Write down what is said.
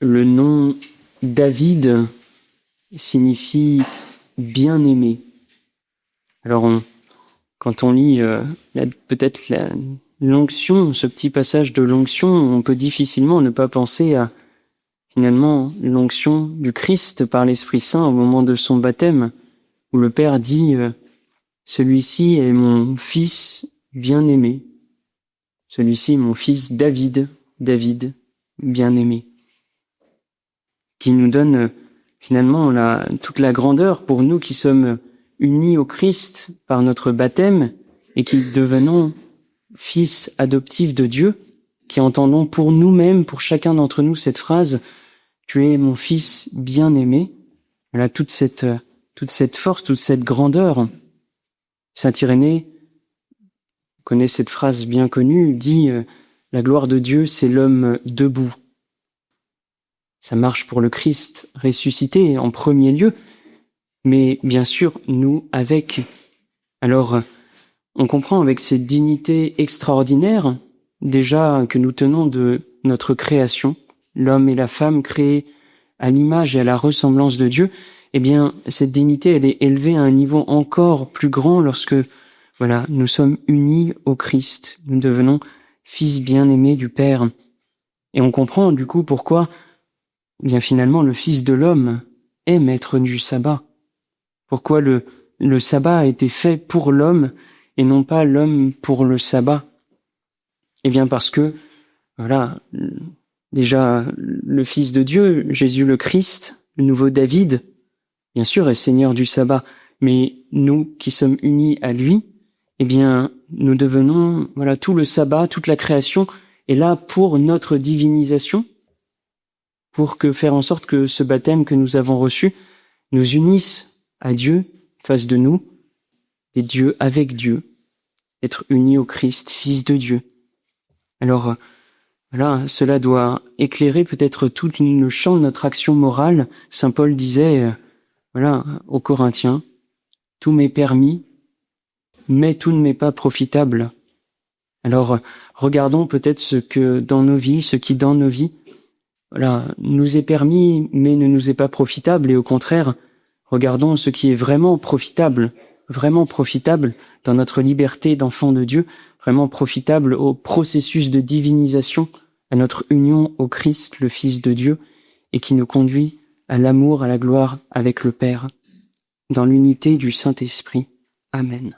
le nom David signifie bien-aimé. Alors, quand on lit peut-être l'onction, ce petit passage de l'onction, on peut difficilement ne pas penser à finalement l'onction du Christ par l'Esprit Saint au moment de son baptême, où le Père dit « Celui-ci est mon fils bien-aimé. Celui-ci est mon fils David, bien-aimé. » Qui nous donne finalement toute la grandeur pour nous qui sommes unis au Christ par notre baptême et qui devenons fils adoptifs de Dieu, qui entendons pour nous-mêmes, pour chacun d'entre nous, cette phrase « Tu es mon fils bien-aimé ». Voilà toute cette force, toute cette grandeur. Saint Irénée, on connaît cette phrase bien connue, dit « La gloire de Dieu, c'est l'homme debout ». Ça marche pour le Christ ressuscité en premier lieu, mais bien sûr, nous avec. Alors, on comprend avec cette dignité extraordinaire, déjà que nous tenons de notre création, l'homme et la femme créés à l'image et à la ressemblance de Dieu, eh bien, cette dignité, elle est élevée à un niveau encore plus grand lorsque, voilà, nous sommes unis au Christ. Nous devenons fils bien-aimés du Père. Et on comprend, du coup, pourquoi eh bien finalement, le Fils de l'homme est maître du sabbat. Pourquoi le sabbat a été fait pour l'homme et non pas l'homme pour le sabbat? Eh bien parce que, voilà, déjà le Fils de Dieu, Jésus le Christ, le nouveau David, bien sûr est Seigneur du sabbat, mais nous qui sommes unis à lui, eh bien nous devenons, voilà, tout le sabbat, toute la création est là pour notre divinisation, pour faire en sorte que ce baptême que nous avons reçu nous unisse à Dieu face de nous, et Dieu avec Dieu, être unis au Christ, Fils de Dieu. Alors, voilà, cela doit éclairer peut-être tout le champ de notre action morale. Saint Paul disait, voilà, aux Corinthiens, « Tout m'est permis, mais tout ne m'est pas profitable. » Alors, regardons peut-être ce qui dans nos vies, voilà, nous est permis, mais ne nous est pas profitable, et au contraire, regardons ce qui est vraiment profitable dans notre liberté d'enfant de Dieu, vraiment profitable au processus de divinisation, à notre union au Christ, le Fils de Dieu, et qui nous conduit à l'amour, à la gloire avec le Père, dans l'unité du Saint-Esprit. Amen.